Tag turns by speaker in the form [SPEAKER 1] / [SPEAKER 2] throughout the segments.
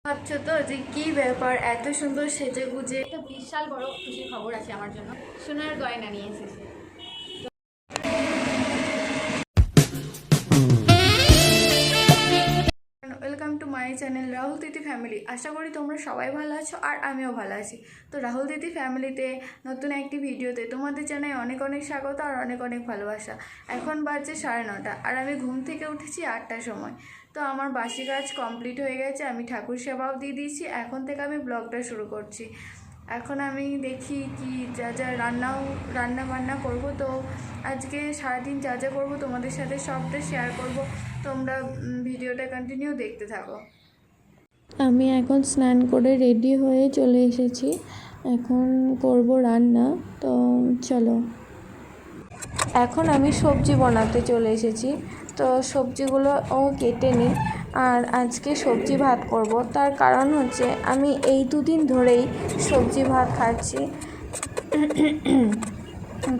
[SPEAKER 1] ভাবছো তো যে কি ব্যাপার, এত সুন্দর সেজে গুজে
[SPEAKER 2] একটা বিশাল বড় খুশির খবর আছে আমার জন্য। সোনার গয়না নিয়ে এসেছি।
[SPEAKER 1] Welcome to my channel Rahul দিদি ফ্যামিলি। আশা করি তোমরা সবাই ভালো আছো আর আমিও ভালো আছি। তো রাহুল দিদি ফ্যামিলিতে নতুন একটি ভিডিওতে তোমাদের জানাই অনেক অনেক স্বাগত আর অনেক অনেক ভালোবাসা। এখন বাজছে 9:30 আর আমি ঘুম থেকে উঠেছি 8টার সময়। তো আমার বাসি কাজ কমপ্লিট হয়ে গেছে, আমি ঠাকুর সেবাও দিয়ে দিয়েছি। এখন থেকে আমি ব্লগটা শুরু করছি। এখন আমি দেখি কি যা যা রান্না বান্না করবো। তো আজকে সারাদিন যা যা করবো তোমাদের সাথে সবটা শেয়ার করব। তোমরা ভিডিওটা কন্টিনিউ দেখতে থাকো।
[SPEAKER 3] আমি এখন স্নান করে রেডি হয়ে চলে এসেছি, এখন করব রান্না। তো চলো, এখন আমি সবজি বানাতে চলে এসেছি। তো সবজিগুলো কেটে নিই। আর আজকে সবজি ভাত করব, তার কারণ হচ্ছে আমি এই দুদিন ধরেই সবজি ভাত খাচ্ছি।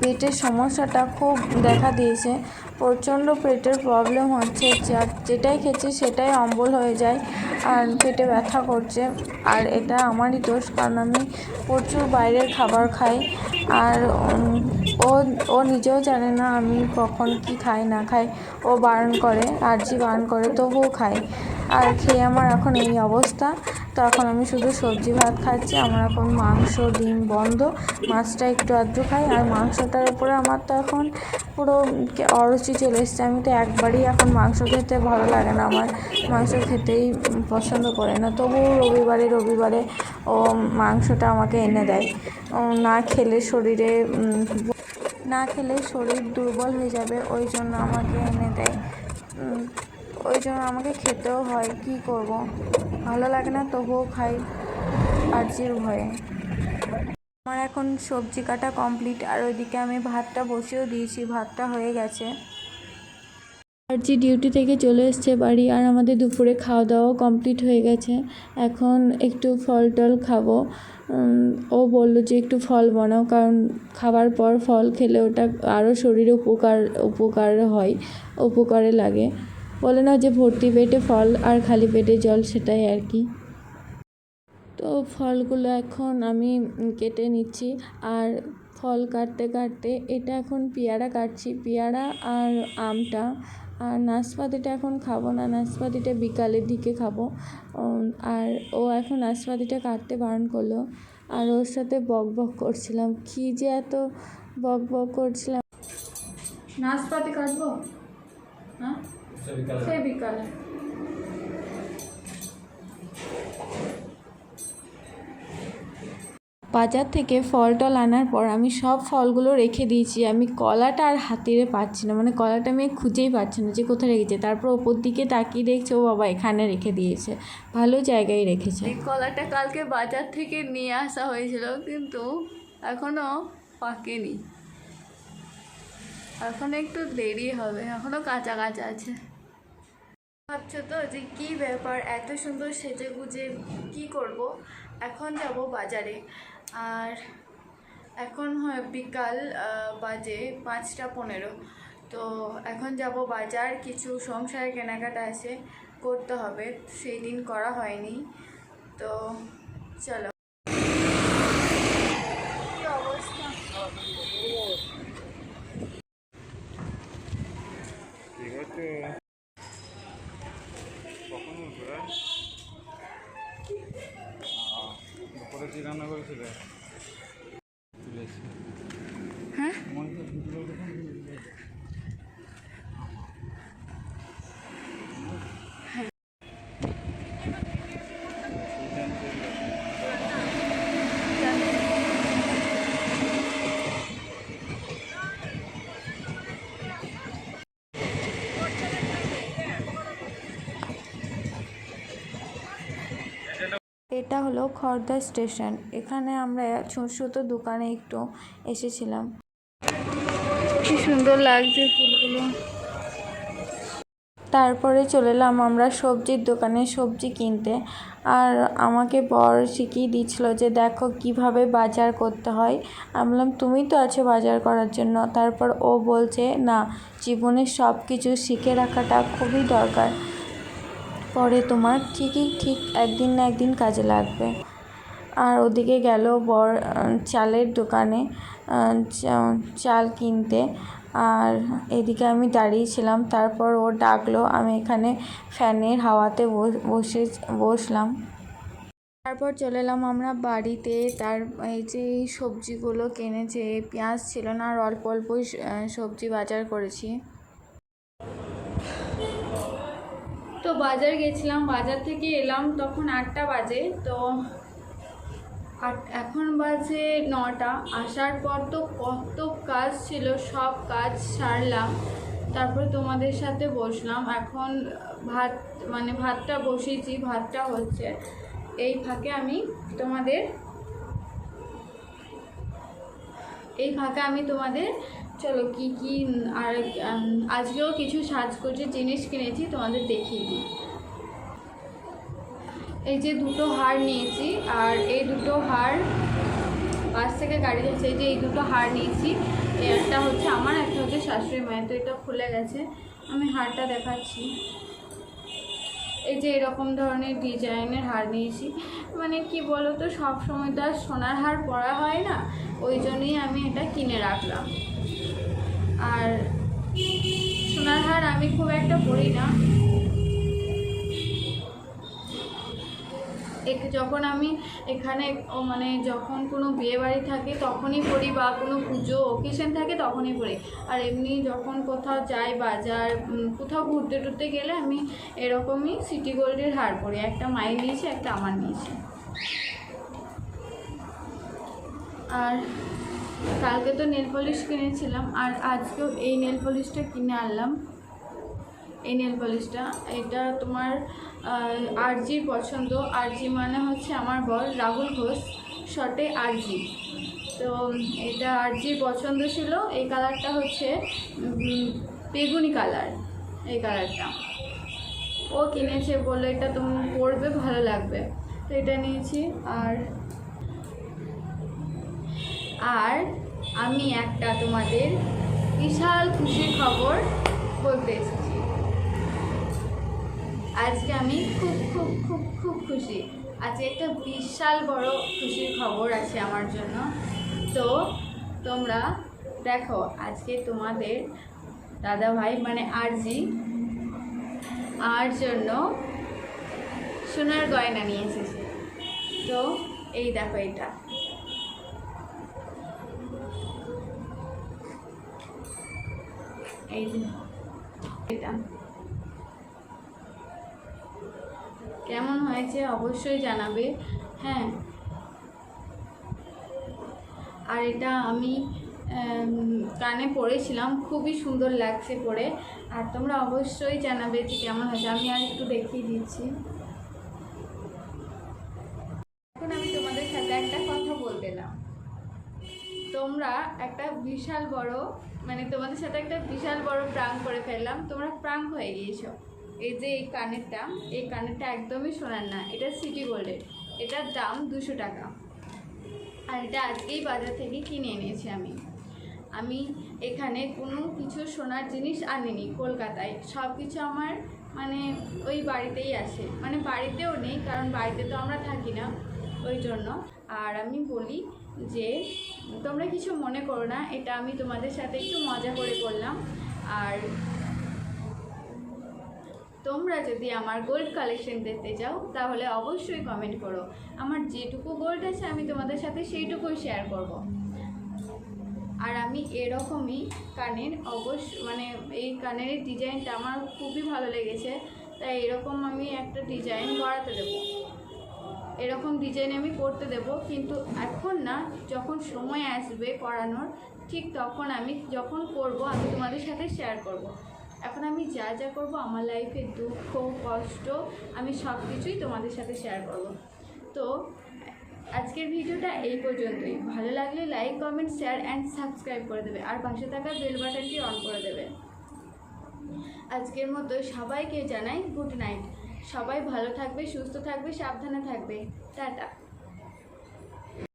[SPEAKER 3] পেটের সমস্যাটা খুব দেখা দিয়েছে, প্রচণ্ড পেটের প্রবলেম হচ্ছে। যেটাই খেয়েছি সেটাই অম্বল হয়ে যায় আর পেটে ব্যথা করছে। আর এটা আমারই দোষ, কারণ আমি প্রচুর বাইরের খাবার খাই। আর ও নিজেও জানে না আমি কখন কি খাই না খাই। ও বারণ করে, আর্জি বারণ করে, তবুও খাই। আর খেয়ে আমার এখন এই অবস্থা। তো এখন আমি শুধু সবজি ভাত খাচ্ছি। আমার এখন মাংস ডিম বন্ধ, মাছটা একটু আধটু খাই। আর মাংসটার উপরে আমার তো এখন পুরো অরুচি চলে এসছে। আমি তো একবারই এখন মাংস খেতে ভালো লাগে না, আমার মাংস খেতেই পছন্দ করে না। তবুও রবিবারে ও মাংসটা আমাকে এনে দেয়। না খেলে শরীর দুর্বল হয়ে যাবে, ওই জন্য আমাকে এনে দেয়। ওই জন্য আমাকে খেতেও হয়, কি করব, ভালো লাগে না তবুও খাই আর্জির ভয়ে। আমার এখন সবজি কাটা কমপ্লিট, আর ওইদিকে আমি ভাতটা বসিয়েও দিয়েছি, ভাতটা হয়ে গেছে। আর্জি ডিউটি থেকে চলে এসছে বাড়ি, আর আমাদের দুপুরে খাওয়া দাওয়াও কমপ্লিট হয়ে গেছে। এখন একটু ফল টল খাবো। ও বললো যে একটু ফল বানাও, কারণ খাবার পর ফল খেলে ওটা আরও শরীরে উপকারে লাগে। বলে না যে ভর্তি পেটে ফল আর খালি পেটে জল, সেটাই আর কি। তো ফলগুলো এখন আমি কেটে নিচ্ছি। আর ফল কাটতে কাটতে এটা এখন পেয়ারা কাটছি, পেয়ারা আর আমটা। আর নাশপাতিটা এখন খাবো না, নাশপাতিটা বিকালের দিকে খাবো। আর ও এখন নাশপাতিটা কাটতে বারণ করলো, আর ওর সাথে বক বক করছিলাম, কী যে এত বক বক করছিলাম।
[SPEAKER 1] নাশপাতি কাটবো, হ্যাঁ সেই বিকালে।
[SPEAKER 3] বাজার থেকে ফল টল আনার পর আমি সব ফলগুলো রেখে দিয়েছি। আমি কলাটা আর হাতিরে পাচ্ছি না, মানে কলাটা আমি খুঁজেই পাচ্ছি না যে কোথায় রেখেছে। তারপর ওপর দিকে তাকিয়ে দেখছি ও বাবা এখানে রেখে দিয়েছে, ভালো জায়গায় রেখেছে।
[SPEAKER 1] এই কলাটা কালকে বাজার থেকে নিয়ে আসা হয়েছিল, কিন্তু এখনও পাকেনি, এখন একটু দেরি হবে, এখনও কাঁচা কাঁচা আছে। ভাবছো তো যে কি ব্যাপার, এত সুন্দর সেজে গুজে কি করব। এখন যাব বাজারে। আর এখন হয় বিকাল বাজে 5টা 15। তো এখন যাব বাজার, কিছু সংসারে কেনাকাটা আছে, করতে হবে, সেই দিন করা হয়নি। তো চলো। কি অবস্থা,
[SPEAKER 4] ঠিক আছে। কখন উঠবে? দুপুরে কি রান্না করেছিলে?
[SPEAKER 1] হ্যাঁ
[SPEAKER 3] এটা হলো খড়দা স্টেশন। এখানে আমরা ছোটো দোকানে একটু এসেছিলাম।
[SPEAKER 1] কি সুন্দর লাগছে ফুলগুলো।
[SPEAKER 3] তারপরে চলে এলাম আমরা সবজির দোকানে সবজি কিনতে। আর আমাকে বর শিখিয়ে দিচ্ছিলো যে দেখো কিভাবে বাজার করতে হয়। আমি বললাম তুমি তো আছো বাজার করার জন্য। তারপর ও বলছে না, জীবনের সব কিছু শিখে রাখাটা খুবই দরকার। পরে তোমার ঠিক একদিন না একদিন কাজে লাগবে। আর ওদিকে গেল বর চালের দোকানে চাল কিনতে, আর এদিকে আমি দাঁড়িয়েছিলাম। তারপর ও ডাকলো, আমি এখানে ফ্যানের হাওয়াতে বসলাম। তারপর চলে এলাম আমরা বাড়িতে। এই যে এই সবজিগুলো কিনেছে, পেঁয়াজ ছিল না আর অল্প অল্পই সবজি বাজার করেছি।
[SPEAKER 1] তো বাজার গেছিলাম, বাজার থেকে এলাম তখন 8টা বাজে। তো এখন বাজে 9টা। আসার পর তো কত কাজ ছিল, সব কাজ সারলাম। তারপরে তোমাদের সাথে বসলাম। এখন ভাতটা বসিয়েছি, ভাতটা হচ্ছে। এই ফাঁকে আমি তোমাদের চলো কি আর আজকেও কিছু সাজগোজের জিনিস কিনেছি, তোমাদের দেখিয়ে দিই। এই যে 2টো হার নিয়েছি, আর এই 2টো হার পাশ থেকে গাড়ি যাচ্ছে। এই যে এই 2টো হার নিয়েছি, একটা হচ্ছে আমার, একটা হচ্ছে শাশুড়ি মায়ের। তো এটা খুলে গেছে, আমি হারটা দেখাচ্ছি। এই যে এরকম ধরনের ডিজাইনের হার নিয়েছি। মানে কি বলো তো, সবসময় তো আর সোনার হার পরা হয় না, ওই জন্যই আমি এটা কিনে রাখলাম। আর সোনার হার আমি খুব একটা পরি না। যখন আমি এখানে যখন কোনো বিয়ে বাড়ি থাকে তখনই পরি, বা কোনো পুজো অকেশন থাকে তখনই পরি। আর এমনি যখন কোথাও যাই, বাজার কোথাও ঘুরতে টুরতে গেলে আমি এরকমই সিটি গোল্ডের হার পরি। একটা মায়ের নিয়েছি, একটা আমার নিয়েছি। আর কালকে তো নেল পলিশ কিনেছিলাম, আর আজকেও এই নেল পলিশটা কিনে আনলাম। এই নেল পলিশটা, এটা তোমার আরজির পছন্দ। আরজি মানে হচ্ছে আমার বর রাহুল ঘোষ, শর্টে আরজি। তো এটা আরজির পছন্দ ছিল। এই কালারটা হচ্ছে বেগুনি কালার, এই কালারটা ও কিনেছে, বলে এটা তুমি পরবে, ভালো লাগবে। তো এটা নিয়েছি। আর আমি একটা তোমাদের বিশাল খুশির খবর বলতে এসেছি। আজকে আমি খুব খুব খুব খুব খুশি। আজকে একটা বিশাল বড় খুশির খবর আছে আমার জন্য। তো তোমরা দেখো, আজকে তোমাদের দাদা ভাই আরজি আমার জন্য সোনার গয়না নিয়ে এসেছে। তো এই দেখো, এটা এটা কেমন হয়েছে অবশ্যই জানাবে। হ্যাঁ, আর এটা আমি কানে পরেছিলাম, খুবই সুন্দর লাগছে পরে। আর তোমরা অবশ্যই জানাবে যে কেমন হয়েছে। আমি আর একটু দেখিয়ে দিচ্ছি। এখন আমি তোমাদের সাথে একটা কথা বলতে এলাম। তোমরা একটা বিশাল বড় তোমাদের সাথে একটা বিশাল বড় প্রাঙ্ক করে ফেললাম। তোমরা প্রাঙ্ক হয়ে গিয়েছো। এই যে এই কানেরটা একদমই সোনার না, এটা সিটি গোল্ডের। এটার দাম 200 টাকা। আর এটা আজকেই বাজার থেকে কিনে এনেছি আমি এখানে কোনো কিছু সোনার জিনিস আনিনি। কলকাতায় সব কিছু আমার ওই বাড়িতেই আছে। বাড়িতেও নেই, কারণ বাড়িতে তো আমরা থাকি না, ওই জন্য। আর আমি বলি যে তোমরা কিছু মনে করো না, এটা আমি তোমাদের সাথে একটু মজা করে করলাম। আর তোমরা যদি আমার গোল্ড কালেকশন দেখতে চাও তাহলে অবশ্যই কমেন্ট করো। আমার যেটুকু গোল্ড আছে আমি তোমাদের সাথে সেইটুকুই শেয়ার করব। আর আমি এরকমই কানের এই কানের ডিজাইনটা আমার খুবই ভালো লেগেছে, তাই এরকম আমি একটা ডিজাইন করাতে দেবো। এরকম ডিজাইন আমি করতে দেব, কিন্তু এখন না, যখন সময় আসবে করানোর ঠিক তখন আমি যখন করব আমি তোমাদের সাথে শেয়ার করব। এখন আমি যা যা করব, আমার লাইফের দুঃখ কষ্ট আমি সব কিছুই তোমাদের সাথে শেয়ার করব। তো আজকের ভিডিওটা এই পর্যন্তই। ভালো লাগলে like, comment, share and subscribe করে দেবে, আর পাশে থাকা বেল বাটনটি অন করে দেবে। আজকের মতো সবাইকে জানাই গুড নাইট। সবাই ভালো থাকবে, সুস্থ থাকবে, সাবধানে থাকবে। টাটা।